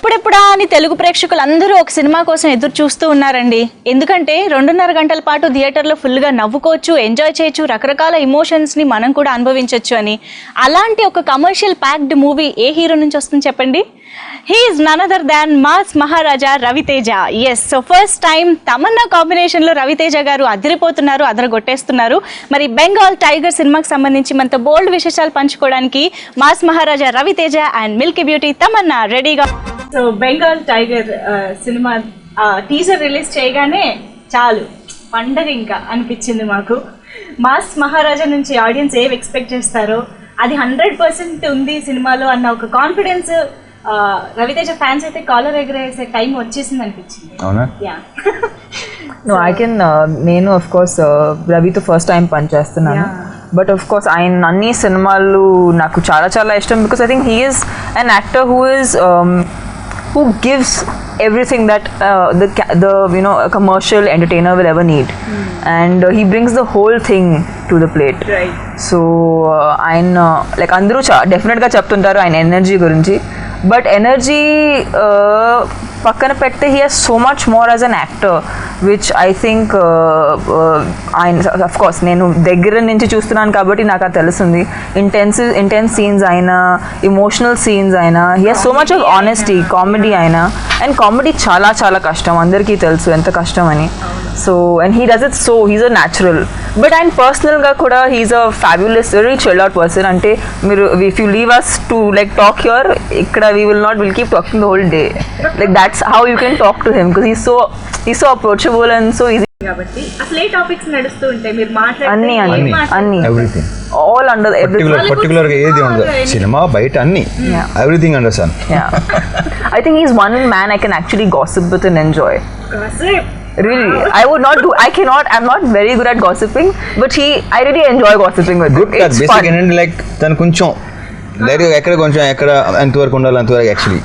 ఎప్పుడెప్పుడా అని తెలుగు ప్రేక్షకులు అందరూ ఒక సినిమా కోసం ఎదురు చూస్తూ ఉన్నారండి. ఎందుకంటే 2.5 గంటల పాటు థియేటర్లో ఫుల్గా నవ్వుకోవచ్చు, ఎంజాయ్ చేయొచ్చు, రకరకాల ఎమోషన్స్ని మనం కూడా అనుభవించవచ్చు అని. అలాంటి ఒక కమర్షియల్ ప్యాక్డ్ మూవీ ఏ హీరో నుంచి వస్తుంది చెప్పండి? He is none other than mass Maharaja Ravi Teja. Yes, so first time Tamannaah కాంబినేషన్లో రవితేజ గారు అదిరిపోతున్నారు, అదరగొట్టేస్తున్నారు. మరి బెంగాల్ టైగర్ సినిమాకి సంబంధించి మనతో బోల్డ్ విశేషాలు పంచుకోవడానికి mass Maharaja Ravi Teja and milky beauty Tamannaah రెడీగా. So Bengal tiger cinema teaser release చేయగానే చాలు పండగ ఇంకా అనిపించింది మాకు. మాస్ మహారాజా నుంచి ఆడియన్స్ ఏం ఎక్స్పెక్ట్ చేస్తారో అది 100% ఉంది సినిమాలో అన్న ఒక కాన్ఫిడెన్స్ రవితేజ ఫ్యాన్స్ అయితే కాలర్ ఎగరేసే టైం వచ్చేసింది అనిపించింది. అవునా? యా. No, I can నేను of course రవితో ఫస్ట్ టైం పనిచేస్తున్నాను. బట్ ఆఫ్ కోర్స్ ఆయన అన్ని సినిమాలు నాకు చాలా చాలా ఇష్టం because I think he is an actor who gives everything that the you know a commercial entertainer will ever need, and he brings the whole thing to the plate. Right. So ఆయన like అందరూ డెఫినెట్గా చెప్తుంటారు ఆయన energy గురించి, but energy పక్కన పెడితే he has so much more as an actor which I think ఆయన of course నేను దగ్గర నుంచి చూస్తున్నాను కాబట్టి నాకు అది తెలుస్తుంది. ఇంటెన్స్ సీన్స్ అయినా, ఇమోషనల్ సీన్స్ అయినా, he has so much of honesty. Comedy అయినా, అండ్ కామెడీ చాలా చాలా కష్టం, అందరికీ తెలుసు ఎంత కష్టం అని. So and he does it so he's a natural. But ఆయన పర్సనల్గా కూడా he's a fabulous very chill out person. అంటే మీరు if you leave us to like talk here, ఇక్కడ will keep talking the whole day. Like that's how you can talk to him because he's so approachable and so easy. కాబట్టి అసలు ఏ topics నడుస్తూ ఉంటాయి మీరు మాట్లాడే అన్ని everything all under everything. Particular గా ఏది ఉండదు, సినిమా బయట అన్ని everything under sun. I think he's one man I can actually gossip with and enjoy. Really, I'm not very good at gossiping, but I really enjoy gossiping with him. It's basic ఏంటంటే like తను కొంచెం ఎక్కడ ఎంతవరకు ఉండాలి అంతవరకు actually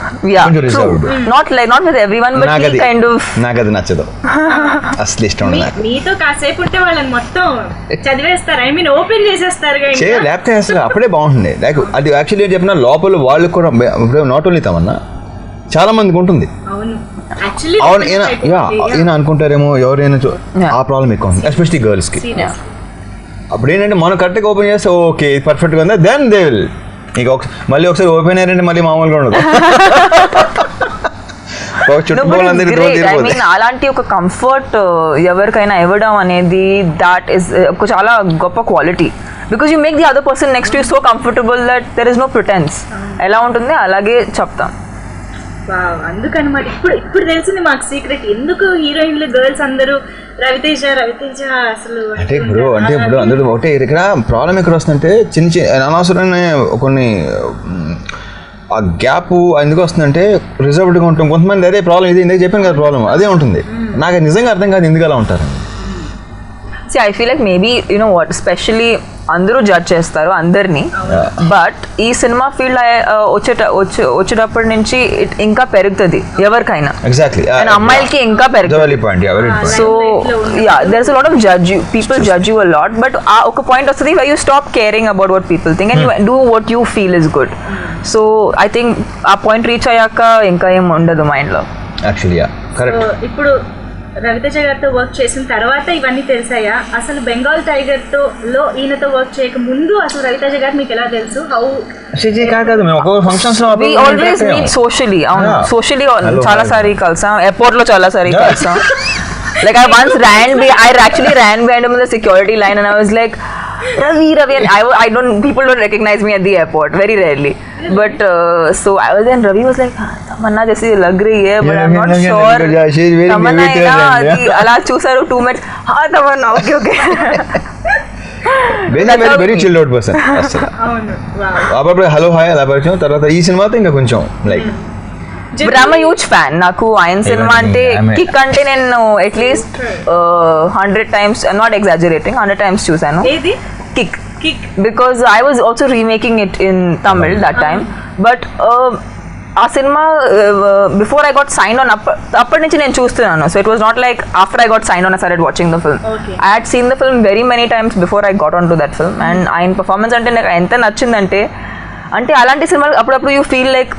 కొంచెం reserved. not with everyone, but he kind of నాకు అది నచ్చదు, అసలు ఇష్టం ఉండదు. మీతో కాసేపు ఉంటే వాళ్ళని మొత్తం చదివేస్తారు, ఐ మీన్ ఓపెన్ చేసేస్తారు. లేకపోతే అసలు అప్పుడే బాగుంటుంది. లైక్ అది యాక్చువల్లీ ఏం చెప్పినా లోపల వాళ్ళు కూడా నాట్ ఓన్లీ తమన్నా చాలా మందికి ఉంటుంది. అవును, ఈయన అనుకుంటారేమో ఎవరైనా ఆ ప్రాబ్లం ఎక్కువ ఉంది, ఎస్పెషలీ గర్ల్స్ కి. అప్పుడు ఏంటంటే మనం కరెక్ట్గా ఓపెన్ చేస్తే ఓకే పర్ఫెక్ట్గా ఉందా, దెన్ దే విల్ ఇక మళ్ళీ ఒకసారి ఓపెన్ అయ్యారంటే మళ్ళీ మామూలుగా ఉండదు. అలాంటి ఒక కంఫర్ట్ ఎవరికైనా ఇవ్వడం అనేది దాట్ ఈస్ చాలా గొప్ప quality. Because you make the other person next you so comfortable that there is no pretence. ఎలా ఉంటుంది అలాగే చెప్తాం. అందుకనమాట ఇప్పుడు తెలిసింది మాకు సీక్రెట్, ఎందుకు హీరోయిన్లు గర్ల్స్ అందరూ రవితేజ అసలు అంటే ఇప్పుడు అందరూ ఒకటే. ఇక్కడ ప్రాబ్లం ఎక్కడ వస్తుందంటే చిన్న అనవసరమైన కొన్ని ఆ గ్యాప్ ఎందుకు వస్తుందంటే రిజర్వ్డ్గా ఉంటాం కొంతమంది. అదే ప్రాబ్లం ఇది ఇందాక చెప్పాను కదా, ప్రాబ్లం అదే ఉంటుంది. నాకు నిజంగా అర్థం కాదు ఎందుకు అలా ఉంటారు. See, I feel like maybe you know what, especially అందరూ జడ్జ్ చేస్తారు అందరినీ, బట్ ఈ సినిమా ఫీల్డ్ వచ్చేటప్పటి నుంచి ఇంకా పెరుగుతుంది ఎవరికైనా. ఎగ్జాక్ట్లీ, అమ్మాయిలకి ఇంకా పెరుగుతుంది. So yeah, there's a lot of people judge you a lot, but ఒక పాయింట్ వస్తుంది where you stop caring about what people think and you do what you feel is good. So I think ఆ point reach అయ్యాక ఇంకా ఏం ఉండదు mind లో. Actually correct. ఇప్పుడు రవితేజ గారితో వర్క్ చేసిన తర్వాత ఇవన్నీ తెలిసాయా? అసలు బెంగాల్ టైగర్ లో ఈయనతో వర్క్ చేయక ముందు అసలు రవితేజ గారు మీకు ఎలా తెలుసు? సోషల్లీ చాలా సారి కలిసాం, ఎయిర్పోర్ట్ లో చాలా సారి కలిసాం. Like I once ran behind him in the security line and I was like, Ravi, and people don't recognize me at the airport, very rarely. But so I was then Ravi was like, Tamanna jaisi lag rahi hai, but I'm not sure. Tamanna ala chusaru 2 minutes. Ha Tamanna, okay. Very chill out person అసలు. అప్పుడు hello hi అలా పరిచయం. తర్వాత ఈ సినిమాతో ఇంకా కొంచెం like I'm a huge fan. నాకు ఆయన సినిమా అంటే కిక్ అంటే నేను at least 100 times, not exaggerating, 100 times చూసాను. Kick because I was also remaking it in Tamil that time, but ఆ cinema before I got sign on అప్పటి నుంచి నేను చూస్తున్నాను. So it was not like after I got sign on I started watching the film. I had seen the film very many times before I got on to that film. And ఆయన performance అంటే నాకు ఎంత నచ్చిందంటే, అంటే అలాంటి సినిమాలు అప్పుడప్పుడు you feel like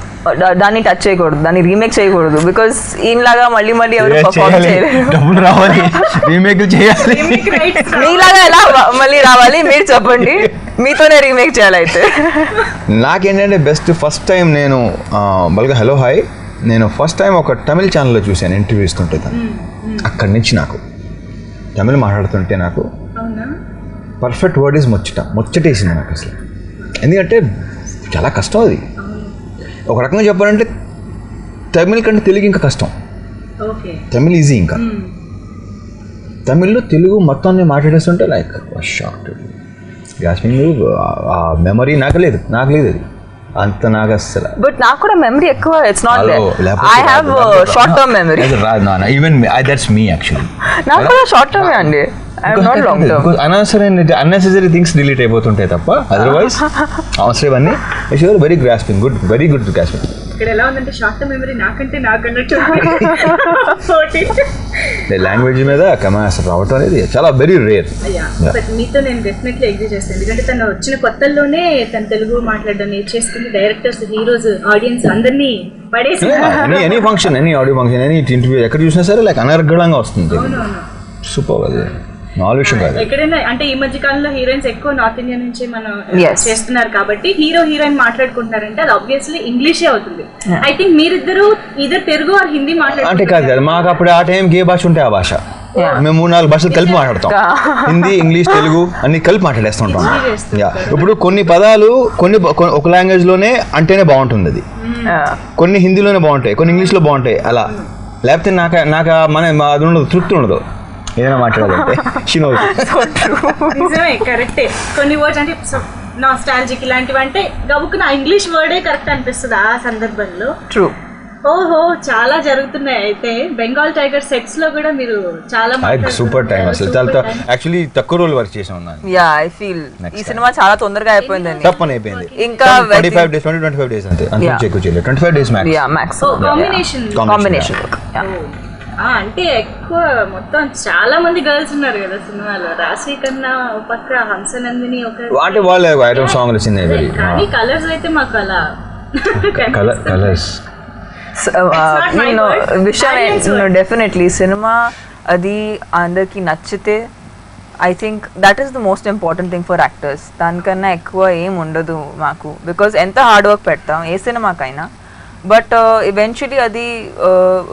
దాన్ని టచ్ చేయకూడదు, దాన్ని రీమేక్ చేయకూడదు, బికాస్ ఈయనలాగా మళ్ళీ మళ్ళీ ఎవరు పర్ఫార్మ్ చేయలేరు. డబ్బులు రావాలి, రీమేక్ చేయాలి. మీలాగా ఎలా మళ్ళీ రావాలి మీరు చెప్పండి, మీతోనే రీమేక్ చేయాలి అయితే. నాకేంటంటే బెస్ట్ ఫస్ట్ టైం నేను బల్గా హలో హాయ్ నేను ఫస్ట్ టైం ఒక తమిళ ఛానల్లో చూశాను ఇంటర్వ్యూ ఇస్తుంటే తను. అక్కడి నుంచి నాకు తమిళ మాట్లాడుతుంటే నాకు పర్ఫెక్ట్ వర్డ్ ఈజ్ ముచ్చటేసింది నాకు అసలు. ఎందుకంటే చాలా కష్టం అది. ఒక రకంగా చెప్పాలంటే తమిళ కంటే తెలుగు ఇంకా కష్టం. తమిళ్ ఈజీ ఇంకా. తమిళ్లో తెలుగు మొత్తాన్ని మాట్లాడేస్తుంటే లైక్ షార్ట్ గ్రాస్పింగ్ ఆ మెమరీ నాకు లేదు అది అంత నాకు అసలు. బట్ నాకు కూడా మెమరీ ఎక్కువ. It's not I have short term memory. Even that's me actually. నాకు కూడా షార్ట్ టర్మ్ అండి. అన్నెసెసరీ థింగ్స్ డిలీట్ అయిపోతుంటాయి తప్ప అదర్వైజ్ అవసరం అన్నీ very grasping very good grasping. ఇక్కడ ఎలా ఉందంటే షార్ట్ టర్మ్ మెమరీ నాకంటే నాకన్నట్టు లాంగ్వేజ్ మీద అసలు రావటం అనేది చాలా వెరీ రేర్. మీతో నేను డెఫినెట్లీ అగ్రీ చేస్తాను. ఎందుకంటే తను వచ్చిన కొత్తల్లోనే తను తెలుగు మాట్లాడడం నేర్చేసుకుని డైరెక్టర్స్, హీరోస్, ఆడియన్స్ అందరినీ పడేసి any function, any audio function, any interview ఎక్కడ చూసినా సరే లైక్ అనర్గళంగా వస్తుంది. సూపర్. అది నాలుగు విషయం కాదు. ఎక్కడైనా అంటే ఈ మధ్య కాలంలో హీరోయిన్స్ ఎక్కువ నార్త్ ఇండియా నుంచి మనం చేస్తున్నారు కాబట్టి హీరో హీరోయిన్ మాట్లాడుకుంటున్నారంటే అది ఆబ్వియస్లీ ఇంగ్లీషే అవుతుంది. ఐ థింక్ మీరిద్దరు ఇద్దరు తెలుగు ఆర్ హిందీ అంటే కాదు మాకు అప్పుడు ఆ టైంకి ఏ భాష ఉంటే ఆ భాష మేము 3-4 భాషలు కలిపి మాట్లాడతాం. హిందీ, ఇంగ్లీష్, తెలుగు అన్ని కలిపి మాట్లాడేస్తుంటాం. ఇప్పుడు కొన్ని పదాలు ఒక లాంగ్వేజ్ లోనే అంటేనే బాగుంటుంది. అది కొన్ని హిందీలోనే బాగుంటాయి, కొన్ని ఇంగ్లీష్లో బాగుంటాయి. అలా లేకపోతే నాకు అది ఉండదు, తృప్తి ఉండదు ఏదైనా మాట్లాడాలంటే. నిజమే, కరెక్టే. కొన్ని వర్డ్స్ అంటే నాస్టాలజిక్ ఇలాంటివి అంటే గబుక్కున ఇంగ్లీష్ వర్డే కరెక్ట్ అనిపిస్తుంది ఆ సందర్భంలో. ట్రూ. ఓహో, చాలా జరుగుతున్నాయి. అయితే బెంగాల్ టైగర్ సెట్స్ లో కూడా మీరు చాలా సూపర్ టైం అసలు. చాలా యాక్చువల్లీ తక్కువ రోజులు వర్క్ చేసాం. ఐ ఫీల్ ఈ సినిమా చాలా తొందరగా అయిపోయిందండి. తప్పని అయిపోయింది. ఇంకా 25 days 25 days అంతే, అంతే ఎక్కువ చేయలేదు. 25 days మ్యాక్స్. కాంబినేషన్ అంటే ఎక్కువ మొత్తం చాలా మంది గర్ల్స్ ఉన్నారు కదా సినిమాలో. రాశి కన్నా ఒక పక్క హంసనందిని ఒక అంటే వాళ్ళు ఐటమ్ సాంగ్ వచ్చింది. కానీ కలర్స్ అయితే మాకు అలా కలర్స్ విషయం డెఫినెట్లీ సినిమా అది అందరికి నచ్చితే I think that is the most important thing for actors. దానికన్నా ఎక్కువ ఏం ఉండదు మాకు. బికాజ్ ఎంత హార్డ్ వర్క్ పెడతాం ఏ సినిమాకైనా, బట్ ఈవెన్చువలీ అది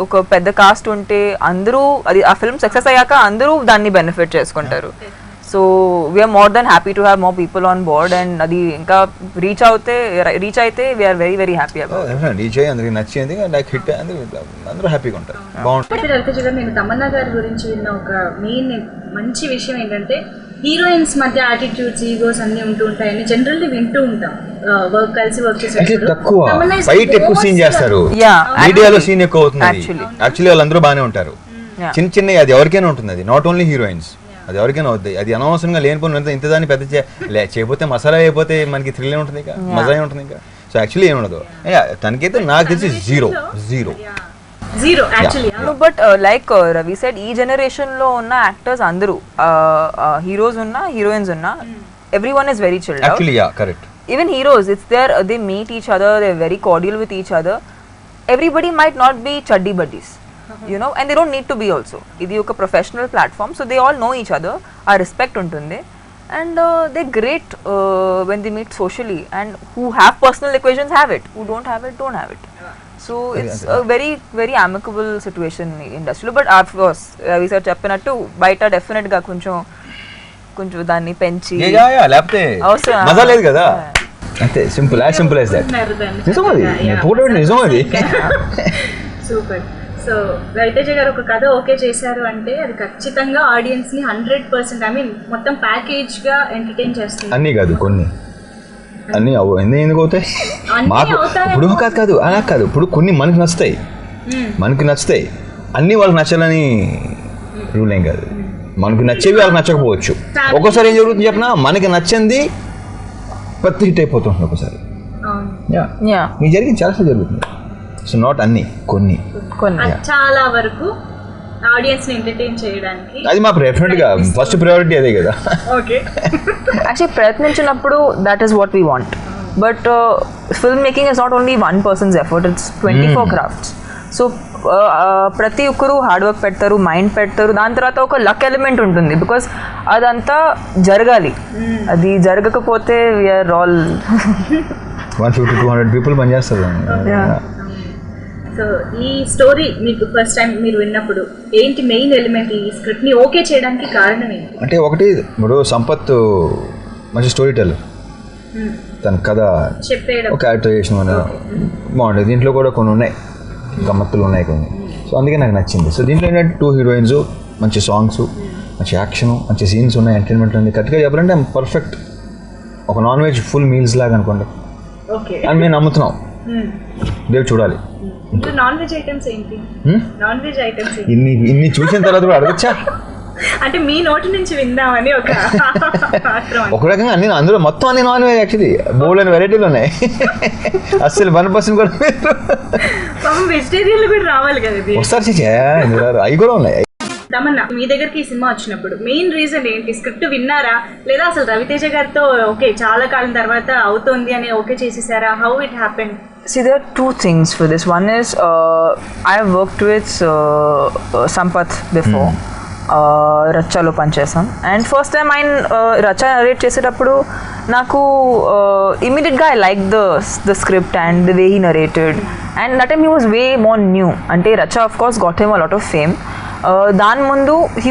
ఒక పెద్ద కాస్ట్ ఉంటే అందరూ అది ఆ ఫిల్మ్ సక్సెస్ అయ్యాక అందరూ దాన్ని బెనిఫిట్ చేసుకుంటారు. So we are more than happy to have more people on board. And అది ఇంకా రీచ్ అయితే we are very very happy. Reach అయ్యి అందరికి నచ్చింది, లైక్ హిట్ అయింది, అందరూ హ్యాపీగా ఉంటారు. బాగుంటుంది. నేను తమన్నా గారి గురించి విన్న ఒక మెయిన్ మంచి విషయం ఏంటంటే హీరోయిన్స్ మధ్య యాటిట్యూడ్స్, ఈగోస్ అన్ని ఉంటూ ఉంటాయని జనరల్లీ వింటూ ఉంటాం. కలిసి వర్క్ చేసేటప్పుడు తక్కువ ఫైట్ ఎక్కువ సీన్ చేస్తారు, మీడియాలో సీన్ ఎక్కువ అవుతుంది. యాక్చువల్లీ వాళ్ళందరూ బాగానే ఉంటారు. చిన్న అది ఎవరికైనా ఉంటుంది. అది నాట్ ఓన్లీ హీరోయిన్స్, అది ఎవరికైనా అవుతుంది. అది అనవసరంగా లేనిపోయిన ఇంత దాన్ని పెద్ద చేయకపోతే మసాలా అయిపోతే మనకి థ్రిల్ ఉంటుంది, ఇంకా మజా ఉంటుంది ఇంకా. సో యాక్చువల్లీ ఏముండదు. తనకైతే నాకు తెలిసి zero. But like Ravi said, ఈ జనరేషన్ లో ఉన్న యాక్టర్స్ అందరూ హీరోస్ ఉన్నా హీరోయిన్స్ ఉన్నా everyone is very chilled out. Actually, yeah, correct. Even heroes, it's there, they meet each other, they're very cordial with each other. Everybody might not be chuddy buddies, you know, and they don't need to be also. Idi oka professional platform, so they all know each other, aa respect untundi, and they're great when they meet socially, and who have personal equations have it, who don't have it don't have it. So it's a very very amicable situation in industry. But of course we said చెప్పినట్టు బయట definite గా కొంచెం దాన్ని పెంచి లేకపోతే మజా లేదు కదా. అంతే, సింపుల్ యాజ్ దట్. నిజం అది. సూపర్. సో రవితేజ గారు ఒక కథ ఓకే చేశారు అంటే అది ఖచ్చితంగా ఆడియన్స్ ని 100% ఐ మీన్ మొత్తం ప్యాకేజ్ గా ఎంటర్టైన్ చేస్తుంది. అన్ని కాదు, కొన్ని అన్ని ఎందుకు అవుతాయి మాకు. ఇప్పుడు కాదు అలా కాదు. ఇప్పుడు కొన్ని మనకి నచ్చుతాయి, అన్ని వాళ్ళకి నచ్చాలని రూల్ ఏం కాదు. మనకు నచ్చేవి వాళ్ళకి నచ్చకపోవచ్చు. ఒక్కోసారి ఏం జరుగుతుంది చెప్పినా, మనకి నచ్చింది పెద్ద హిట్ అయిపోతుంది ఒక్కోసారి. మీకు జరిగింది చాలాసార్లు జరుగుతుంది. సో నాట్ అన్ని, కొన్ని చాలా వరకు ఆడియన్స్ ని ఎంటర్టైన్ చేయడానికి అది మాకు డెఫినెట్ గా ఫస్ట్ ప్రయారిటీ అదే కదా. ఓకే, యాక్చువల్లీ ప్రయత్నించినప్పుడు that is what we want. But film making is not only one person's effort, it's 24 crafts. So ప్రతి ఒక్కరు హార్డ్ వర్క్ పెడతారు, మైండ్ పెడతారు, దాని తర్వాత ఒక లక్ ఎలిమెంట్ ఉంటుంది బికాస్ అదంతా జరగాలి. అది జరగకపోతే వీఆర్ ఆల్ 150-200 పీపుల్ పనిచేస్తారు. సో ఈ స్టోరీ మీకు ఫస్ట్ టైం మీరు విన్నప్పుడు ఏంటి మెయిన్ ఎలిమెంట్ ఈ స్క్రిప్ట్ ని ఓకే చేయడానికి కారణం ఏంటి? అంటే ఒకటి ఇప్పుడు సంపత్ మంచి స్టోరీ టెల్లర్, తన కథ చెప్పేయడం, ఒక క్యారెక్టరైజేషన్ బాగుంటుంది. దీంట్లో కూడా కొన్ని ఉన్నాయి, గమ్మత్తులు ఉన్నాయి కొన్ని. సో అందుకే నాకు నచ్చింది. సో దీంట్లో ఏంటంటే 2 హీరోయిన్స్, మంచి సాంగ్స్, మంచి యాక్షన్, మంచి సీన్స్ ఉన్నాయి, ఎంటర్టైన్మెంట్ ఉంది. కరెక్ట్గా చెప్పాలంటే పర్ఫెక్ట్ ఒక నాన్ వెజ్ ఫుల్ మీల్స్ లాగా అనుకోండి అని మేము నమ్ముతున్నాం. రేపు చూడాలి. నాన్ వెజ్ ఐటమ్స్ ఏంటి? నాన్ వెజ్ ఐటమ్స్ ఇన్ని చూసిన తర్వాత కూడా అడగచ్చా అంటే మీ నోటి నుంచి విందామని ఒక రకంగా అన్ని అందులో మొత్తం అన్ని నాన్ వెజ్ యాక్చువల్లీ బోల్డ్ అని వెరైటీలు ఉన్నాయి. అసలు 1% కూడా వెజిటేరియన్ కూడా రావాలి కదా వస్తారు, అవి కూడా ఉన్నాయి. తమన్నా, మీ దగ్గరికి ఈ సినిమా వచ్చినప్పుడు మెయిన్ రీజన్ ఏంటి? స్క్రిప్ట్ విన్నారా లేదా అసలు రవితేజ గారితో ఓకే చాలా కాలం తర్వాత అవుతోంది అని ఓకే చేసేసారా? How it happen? See, there are 2 things for this. One is I have worked with Sampath before. రచ్చాలో పనిచేసాం. అండ్ ఫస్ట్ టైం ఆయన రచ్చా నరేట్ చేసేటప్పుడు నాకు ఇమీడియట్గా I like the script and the way he narrated. And that time he was way more new. అంటే Racha of course got him a lot of fame. దాని ముందు he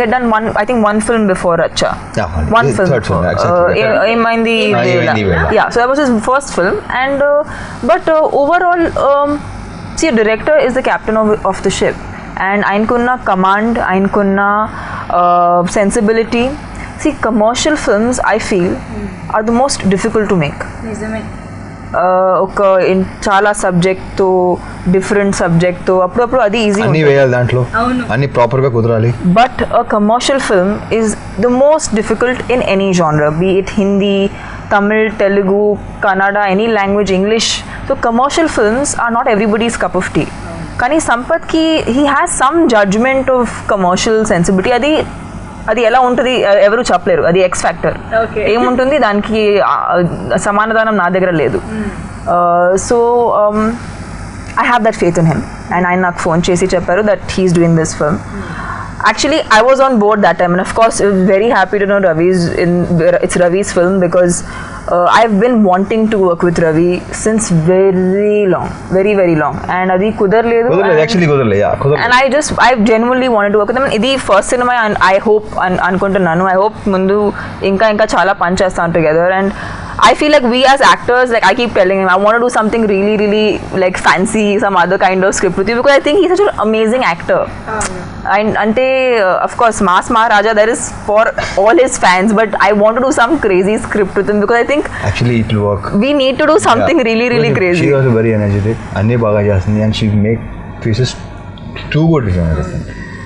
had done one film before Racha. One film before. ఏమైంది yeah, so that was his first film. And but overall see, a director is the captain of the ship. And ఆయనకున్న command, ఆయనకున్న sensibility. See, commercial films I feel are the most difficult to make. నిజమే. ఒక చాలా సబ్జెక్ట్తో, different సబ్జెక్ట్తో అప్పుడప్పుడు అది easy అన్నీ వేయాలి, దాంట్లో అన్ని ప్రాపర్గా కుదరాలి. But a commercial film is the most difficult in any genre, be it Hindi, Tamil, Telugu, Kannada, any language, English. So commercial films are not everybody's cup of tea. కానీ సంపత్కి he has some judgement of commercial sensibility. అది ఎలా ఉంటుంది ఎవరు చెప్పలేరు, అది X factor. ఏముంటుంది దానికి సమాధానం నా దగ్గర లేదు. So I have that faith in him. And ఆయన నాకు ఫోన్ చేసి చెప్పారు that he is doing this film. Actually, I was on board that time, and of course, very happy to know it's Ravi's film because I've been wanting to work with Ravi since very long, very long. And adi kudarledu. Actually kudarle, yeah. And I genuinely wanted to work with him. Idi first cinema, and I hope anukuntunnanu. I hope mundu inka chala punch chestam together. And I feel like we as actors, like I keep telling him, I want to do something really like fancy, some other kind of script with you because I think he's such an amazing actor. And ante of course Mass Maharaja, that is for all his fans, but I want to do some crazy script with him because I think actually it will work. We need to do something really crazy. She was very energetic, anni baga chestundi, and she make faces too good,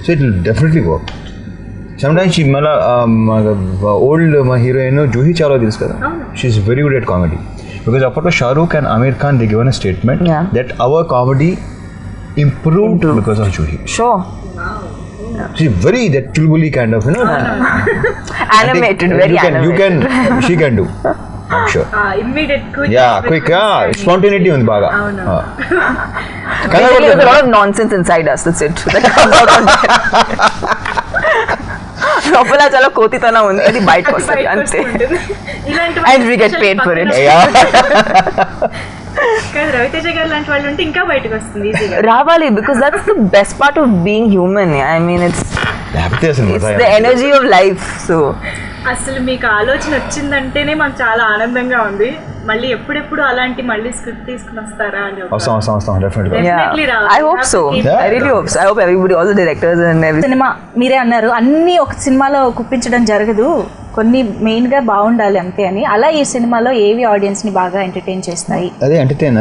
so it will definitely work. Sometimes she mala old heroine Juhi Chawla telusu kada, she's very good at comedy because apart Shah Rukh and Amir Khan, they given a statement that our comedy improved because of Juhi. Sure. She's very that chulbuli kind of, animated, very animated. She can do, I'm sure. Immediate, quick, spontaneity undi baga. There's a lot of nonsense inside us, that's it. That comes out on లోపల చాలా కోతితన ఉంది, అది బయటకు వస్తుంది అంతే. And we get paid for it. Raviteja గారు లాంటి వాళ్ళు ఉంటే ఇంకా బయటకు వస్తుంది ఈజీగా. రావాలి because that's the best part of being human. I mean it's the energy of life. So అసలు మీకు ఆలోచన వచ్చిందంటేనే మాకు చాలా ఆనందంగా ఉంది. మళ్ళీ ఎప్పుడెప్పుడు అలాంటి మళ్ళీ స్క్రిప్ట్ తీసుకుని వస్తారా అని. అవసరం definitely. I hope so. I really hope so. I hope everybody, all the directors and everything. Cinema మీరే అన్నారు అన్ని ఒక సినిమాలో కుప్పించడం జరగదు, కొన్ని మెయిన్ గా బాగుండాలి అంతే అని. అలా ఈ సినిమాలో ఏవి ఆడియన్స్ ని బాగా ఎంటర్టైన్ చేస్తాయి? అదే ఎంటర్టైన్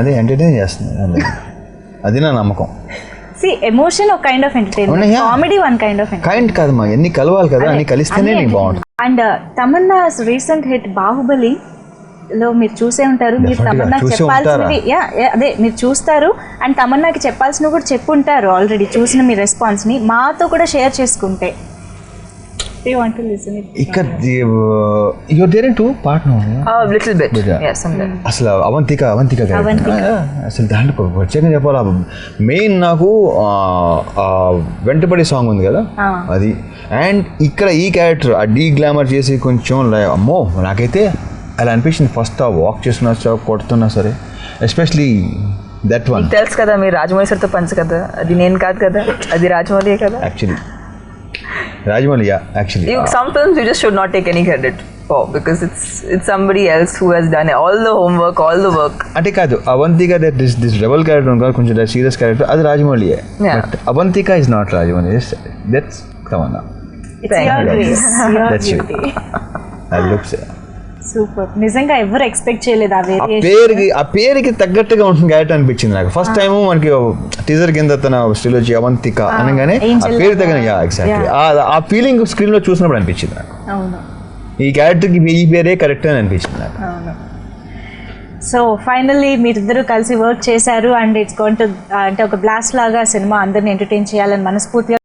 చేస్తుంది, అది నా నమ్మకం. See, emotion ఒక kind of entertainment, comedy one kind of kind కాదు మా, ఎన్ని కలవాలి కదా, అన్ని కలిస్తేనే నీకు బాగుంటుంది. And Tamannaah recent hit Baahubali లో మీరు చూసే ఉంటారు. మీరు తమన్నాకి చెప్పాల్సినవి అదే మీరు చూస్తారు, అండ్ తమన్నాకి చెప్పాల్సినవి కూడా చెప్పుంటారు ఆల్రెడీ చూసిన మీ రెస్పాన్స్ ని మాతో కూడా షేర్ చేసుకుంటే. Do you want to listen it? ఇక్కడ your there in to partner little bit Yeah. yes something అసలు అవంతిక అవంతిక. అసలు దాంట్లో ప్రత్యేకంగా చెప్పాలా మెయిన్ నాకు వెంటబడి సాంగ్ ఉంది కదా అది అండ్ ఇక్కడ ఈ క్యారెక్టర్ ఆ డీ గ్లామర్ చేసి కొంచెం అమ్మో నాకైతే అలా అనిపించింది ఫస్ట్ ఆ వాక్ చేస్తున్నా కొడుతున్నా సరే ఎస్పెషలీ దట్ వన్ తెలుసు కదా మీరు రాజమౌళి సార్తో పంచు కదా అది నేను కాదు కదా అది రాజమౌళి కదా actually Rajamouli actually you some films you just should not take any credit for because it's somebody else who has done all the homework all the work అంటే కాదు Avantika that this rebel character ఉంది కొంచెం సీరియస్ క్యారెక్టర్ అది రాజమౌళియే Yeah. But Avantika is not Rajamouli that's Tamannaah It's your grace, your That's you. beauty. అది looks super. నిజంగా ఎవరు expect చేయలేదు ఆ ఆ వేరియేషన్. పేరుకి తగ్గట్టుగా ఉంటుంది క్యారెక్టర్ అనిపించింది నాకు ఫస్ట్ టైం మనకి టీజర్ కింద తన స్టిల్ వచ్చి అవంతిక అనగానే ఆ Angel పేరు లాగా. తగ్గన ఎగ్జాక్ట్లీ ఆ ఫీలింగ్ స్క్రీన్ లో చూసినప్పుడు అనిపించింది నాకు అవును ఈ క్యారెక్టర్కి ఈ పేరే కరెక్ట్ అని అనిపించింది నాకు అవును. సో ఫైనల్లీ మీరిద్దరూ కలిసి వర్క్ చేశారు అండ్ ఇట్స్ గోయింగ్ టు అంటే ఒక బ్లాస్ట్ లాగా సినిమా అందరిని ఎంటర్టైన్ చేయాలని మనస్ఫూర్తిగా